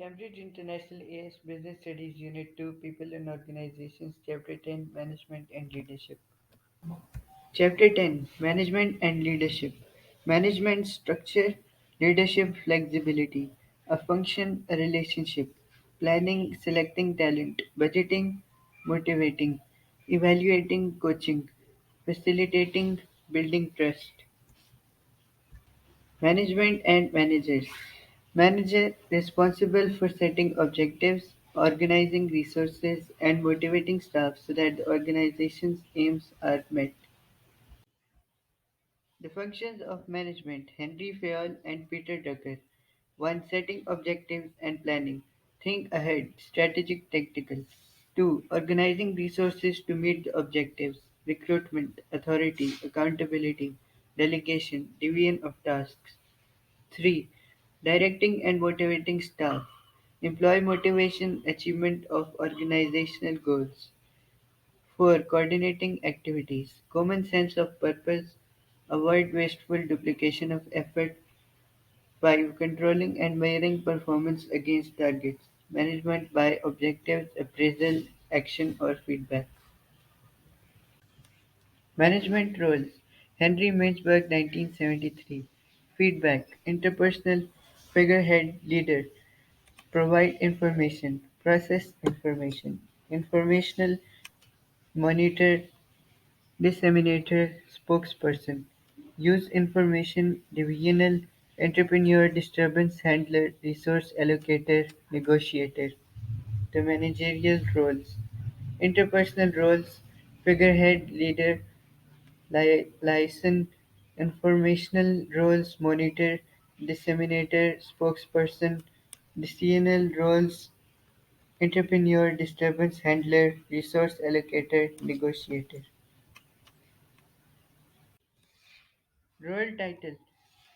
Cambridge International AS Business Studies Unit 2 People and Organizations Chapter 10 Management and Leadership. Chapter 10 Management and Leadership. Management structure, leadership flexibility, a function, a relationship, planning, selecting talent, budgeting, motivating, evaluating, coaching, facilitating, building trust. Management and managers. Manager responsible for setting objectives, organizing resources, and motivating staff so that the organization's aims are met. The functions of management, Henry Fayol and Peter Drucker. 1. Setting objectives and planning. Think ahead, strategic, tactical. 2. Organizing resources to meet the objectives. Recruitment, authority, accountability, delegation, division of tasks. 3. Directing and motivating staff. Employee motivation, achievement of organizational goals. 4. Coordinating activities. Common sense of purpose. Avoid wasteful duplication of effort. 5. Controlling and measuring performance against targets. Management by objectives, appraisal, action, or feedback. Management roles. Henry Mintzberg, 1973. Feedback. Interpersonal figurehead leader. Provide information, process information, informational monitor, disseminator, spokesperson, use information, divisional, entrepreneur, disturbance handler, resource allocator, negotiator. The managerial roles, interpersonal roles, figurehead, leader, liaison, informational roles, monitor, disseminator, spokesperson, decisional roles, entrepreneur, disturbance handler, resource allocator, negotiator. Role title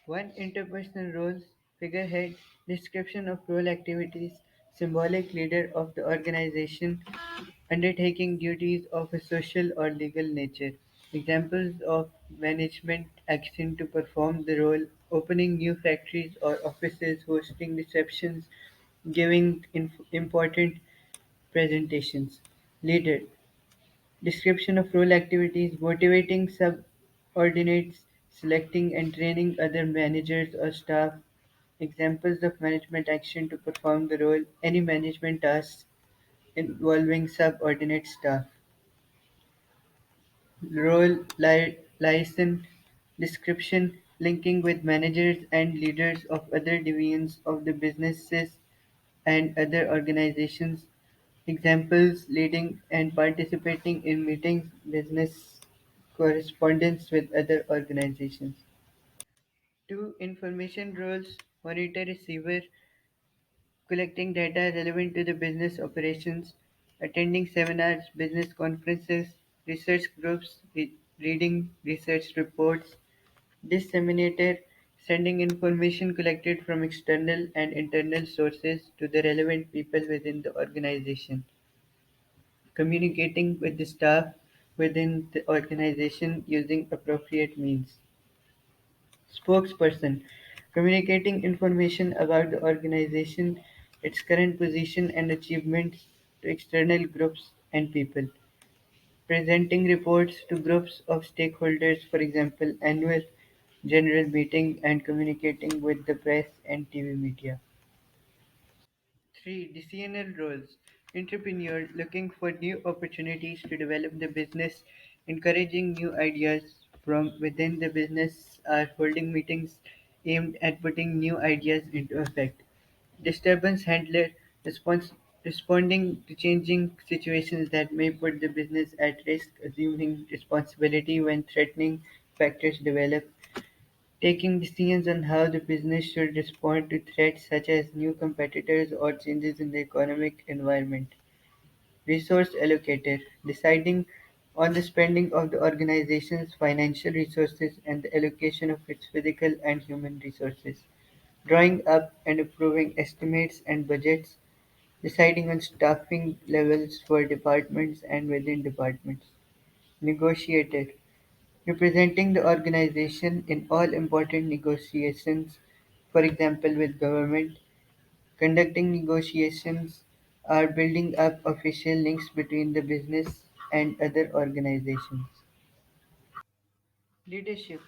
1. Interpersonal roles, figurehead, description of role activities, symbolic leader of the organization, undertaking duties of a social or legal nature. Examples of management action to perform the role: opening new factories or offices, hosting receptions, giving important presentations. Leader description of role activities: motivating subordinates, selecting and training other managers or staff. Examples of management action to perform the role: any management tasks involving subordinate staff. Role liaison description: linking with managers and leaders of other divisions of the businesses and other organizations. Examples: leading and participating in meetings, business correspondence with other organizations. 2. Information roles: monitor receiver, collecting data relevant to the business operations, attending seminars, business conferences, research groups, reading research reports. Disseminator, sending information collected from external and internal sources to the relevant people within the organization. Communicating with the staff within the organization using appropriate means. Spokesperson, communicating information about the organization, its current position and achievements to external groups and people. Presenting reports to groups of stakeholders, for example, annual general meeting, and communicating with the press and TV media. 3. Decisional roles: entrepreneur, looking for new opportunities to develop the business, encouraging new ideas from within the business, or holding meetings aimed at putting new ideas into effect. Disturbance handler, responding to changing situations that may put the business at risk, assuming responsibility when threatening factors develop. Taking decisions on how the business should respond to threats such as new competitors or changes in the economic environment. Resource allocator, deciding on the spending of the organization's financial resources and the allocation of its physical and human resources. Drawing up and approving estimates and budgets, deciding on staffing levels for departments and within departments. Negotiator, representing the organization in all important negotiations, for example with government. conducting negotiations, or building up official links between the business and other organizations. Leadership,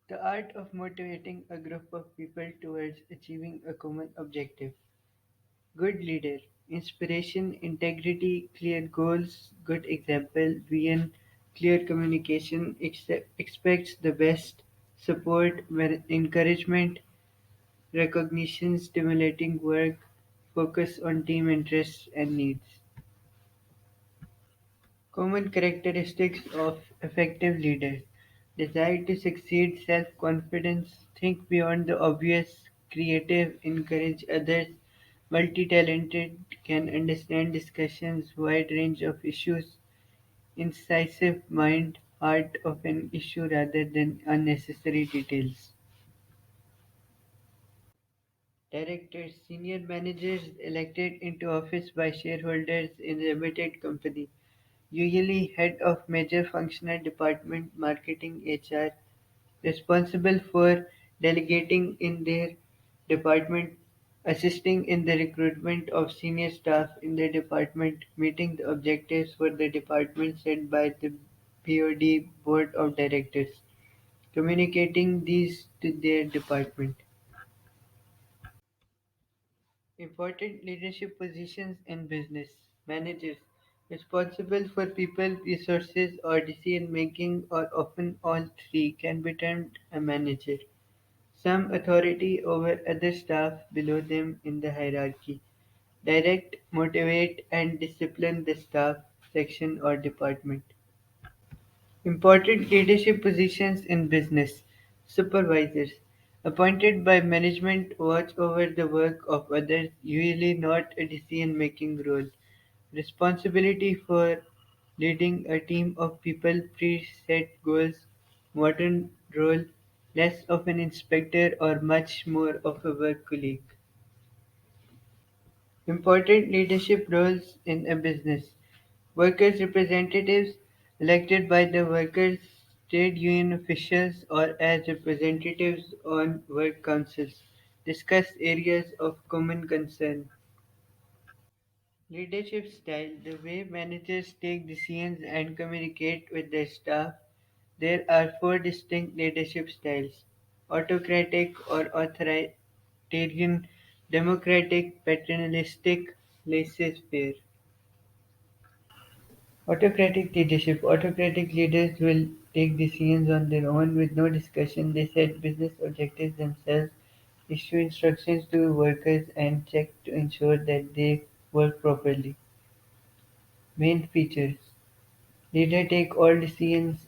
the art of motivating a group of people towards achieving a common objective. Good leader, inspiration, integrity, clear goals, good example, vision, clear communication, expects the best, support, encouragement, recognition, stimulating work, focus on team interests and needs. Common characteristics of effective leaders: desire to succeed, self-confidence, think beyond the obvious, creative, encourage others, multi-talented, can understand discussions, wide range of issues, incisive mind, heart of an issue rather than unnecessary details. Directors, senior managers elected into office by shareholders in a limited company, usually head of major functional department, marketing, HR, responsible for delegating in their department, assisting in the recruitment of senior staff in the department, meeting the objectives for the department set by the BOD Board of Directors, communicating these to their department. Important leadership positions in business. Managers, responsible for people, resources, or decision making, or often all three, can be termed a manager. Some authority over other staff below them in the hierarchy. Direct, motivate, and discipline the staff, section, or department. Important leadership positions in business. Supervisors, appointed by management, watch over the work of others, usually not a decision-making role. Responsibility for leading a team of people, preset goals, modern role, less of an inspector or much more of a work colleague. Important leadership roles in a business. Workers' representatives, elected by the workers, trade union officials, or as representatives on work councils, discuss areas of common concern. Leadership style, the way managers take decisions and communicate with their staff. There are four distinct leadership styles: autocratic or authoritarian, democratic, paternalistic, laissez faire. Autocratic leadership. Autocratic leaders will take decisions on their own with no discussion. They set business objectives themselves, issue instructions to workers, and check to ensure that they work properly. Main features: leader take all decisions,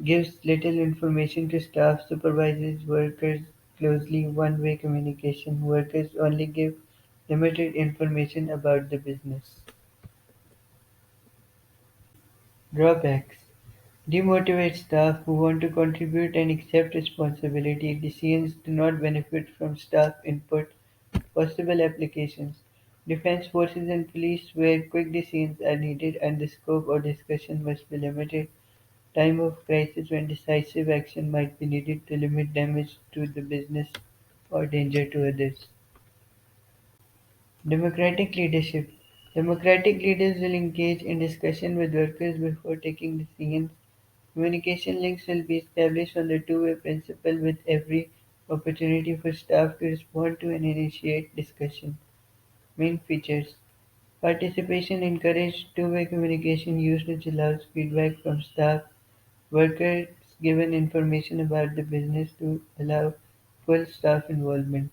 gives little information to staff, supervises workers closely, one-way communication. Workers only give limited information about the business. Drawbacks: demotivate staff who want to contribute and accept responsibility. Decisions do not benefit from staff input. Possible applications: defense forces and police, where quick decisions are needed and the scope of discussion must be limited. Time of crisis, when decisive action might be needed to limit damage to the business or danger to others. Democratic leadership: democratic leaders will engage in discussion with workers before taking decisions. Communication links will be established on the two-way principle with every opportunity for staff to respond to and initiate discussion. Main features: participation encouraged, two-way communication used which allows feedback from staff, workers given information about the business to allow full staff involvement.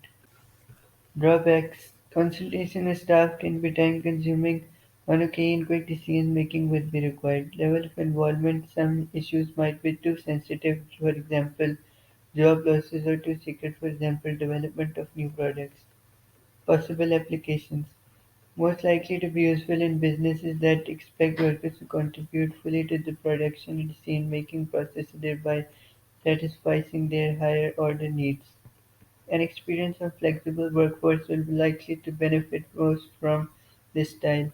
Drawbacks: consultation with staff can be time-consuming. On occasion, quick decision-making will be required. Level of involvement: some issues might be too sensitive, for example, job losses, or too secret, for example, development of new products. Possible applications: most likely to be useful in businesses that expect workers to contribute fully to the production and decision-making process, thereby satisfying their higher-order needs. An experienced and flexible workforce will be likely to benefit most from this style.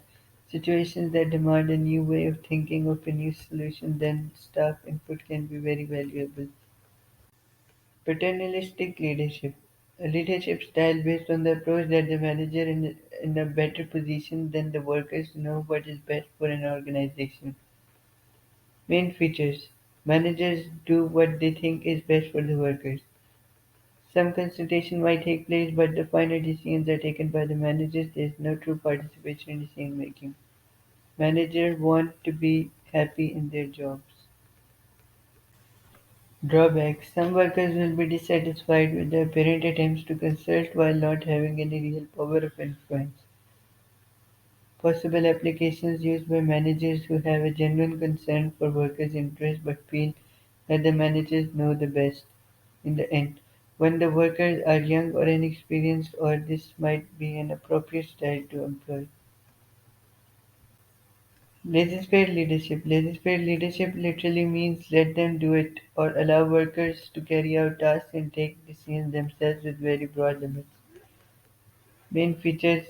Situations that demand a new way of thinking of a new solution, then staff input can be very valuable. Paternalistic leadership. A leadership style based on the approach that the manager in a better position than the workers to know what is best for an organization. Main features: managers do what they think is best for the workers. Some consultation might take place, but the final decisions are taken by the managers. There is no true participation in decision making. Managers want to be happy in their jobs. Drawbacks: some workers will be dissatisfied with the apparent attempts to consult while not having any real power of influence. Possible applications used by managers who have a genuine concern for workers' interests but feel that the managers know the best. In the end, when the workers are young or inexperienced, or this might be an appropriate style to employ. Laissez-faire leadership. Laissez-faire leadership literally means let them do it, or allow workers to carry out tasks and take decisions themselves with very broad limits. Main features: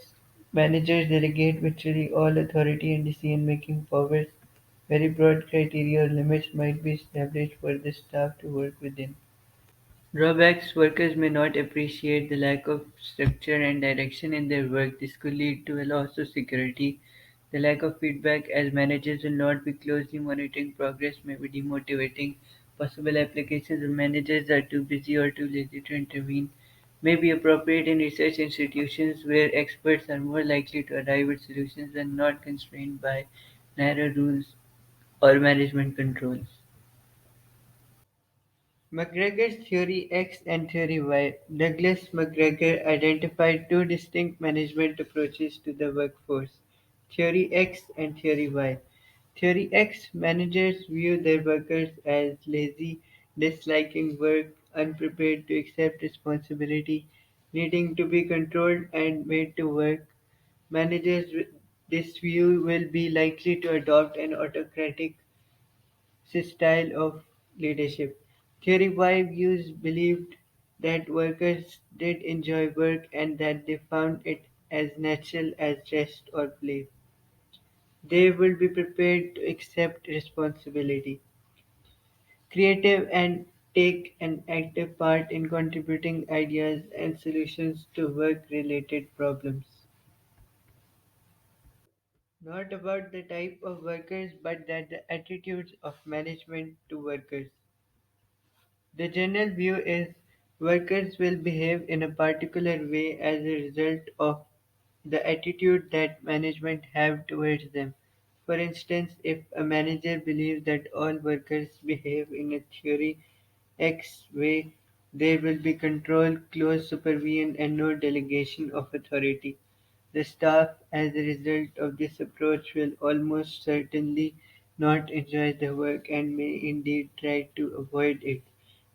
managers delegate virtually all authority and decision-making powers. Very broad criteria or limits might be established for the staff to work within. Drawbacks: workers may not appreciate the lack of structure and direction in their work. This could lead to a loss of security. The lack of feedback, as managers will not be closely monitoring progress, may be demotivating. Possible applications: if managers are too busy or too lazy to intervene, may be appropriate in research institutions where experts are more likely to arrive at solutions and not constrained by narrow rules or management controls. McGregor's Theory X and Theory Y. Douglas McGregor identified two distinct management approaches to the workforce: Theory X and Theory Y. Theory X: managers view their workers as lazy, disliking work, unprepared to accept responsibility, needing to be controlled and made to work. Managers with this view will be likely to adopt an autocratic style of leadership. Theory Y views believed that workers did enjoy work and that they found it as natural as rest or play. They will be prepared to accept responsibility, creative, and take an active part in contributing ideas and solutions to work related problems. Not about the type of workers, but that the attitudes of management to workers. The general view is workers will behave in a particular way as a result of the attitude that management have towards them. For instance, if a manager believes that all workers behave in a theory X way, there will be control, close supervision, and no delegation of authority. The staff, as a result of this approach, will almost certainly not enjoy the work and may indeed try to avoid it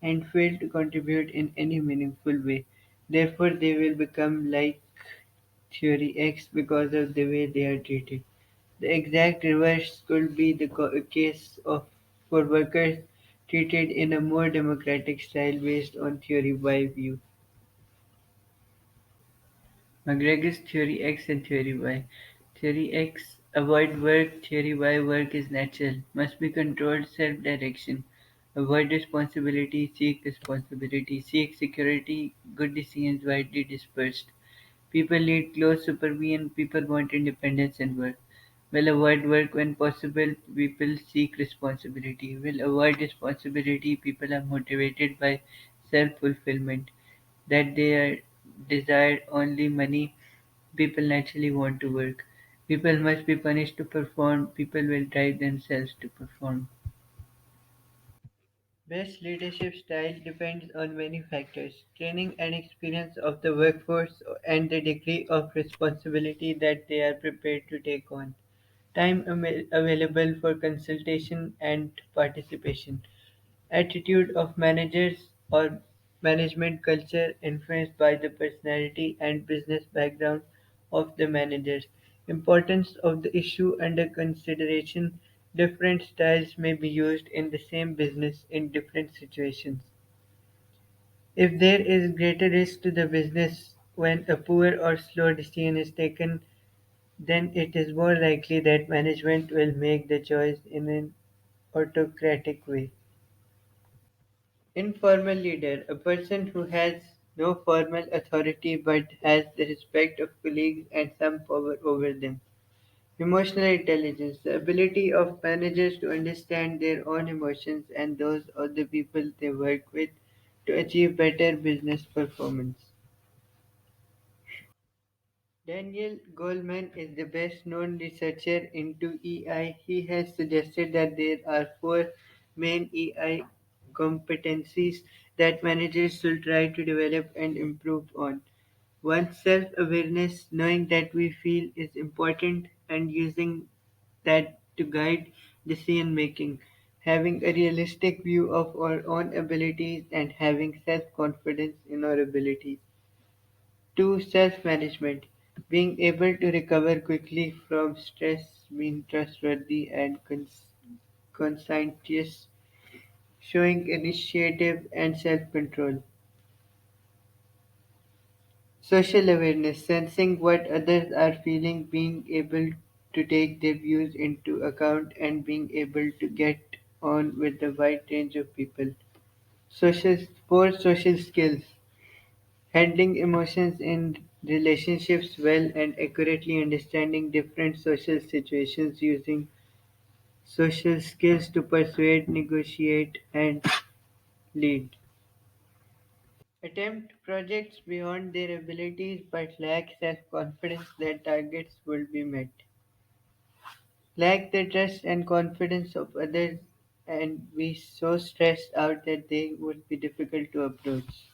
and fail to contribute in any meaningful way. Therefore, they will become like Theory X because of the way they are treated. The exact reverse could be the case of for workers treated in a more democratic style based on Theory Y view. McGregor's Theory X and Theory Y. Theory X: avoid work. Theory Y: work is natural, must be controlled, self-direction. Avoid responsibility, seek responsibility. Seek security, good decisions widely dispersed. People need close supervision, people want independence and work. Will avoid work when possible, people seek responsibility. Will avoid responsibility, people are motivated by self-fulfillment. That they are desire only money, people naturally want to work. People must be punished to perform, people will drive themselves to perform. Best leadership style depends on many factors: training and experience of the workforce and the degree of responsibility that they are prepared to take on. Time available for consultation and participation. Attitude of managers or management culture influenced by the personality and business background of the managers. Importance of the issue under consideration. Different styles may be used in the same business in different situations. If there is greater risk to the business when a poor or slow decision is taken, then it is more likely that management will make the choice in an autocratic way. Informal leader: a person who has no formal authority but has the respect of colleagues and some power over them. Emotional intelligence, the ability of managers to understand their own emotions and those of the people they work with to achieve better business performance. Daniel Goleman is the best known researcher into EI. He has suggested that there are four main EI competencies that managers should try to develop and improve on. One, self awareness, knowing that we feel is important and using that to guide decision making. Having a realistic view of our own abilities and having self confidence in our abilities. 2. Self-management: being able to recover quickly from stress, being trustworthy and conscientious, showing initiative and self-control. Social awareness: sensing what others are feeling, being able to take their views into account, and being able to get on with a wide range of people. Social 4. Social skills: handling emotions in relationships well and accurately understanding different social situations using social skills to persuade, negotiate, and lead. Attempt projects beyond their abilities but lack self confidence that targets will be met. Lack the trust and confidence of others and be so stressed out that they would be difficult to approach.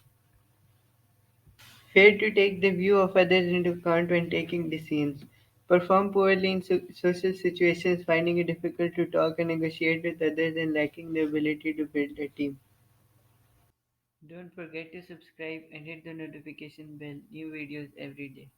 Fail to take the view of others into account when taking decisions. Perform poorly in social situations, finding it difficult to talk and negotiate with others, and lacking the ability to build a team. Don't forget to subscribe and hit the notification bell. New videos every day.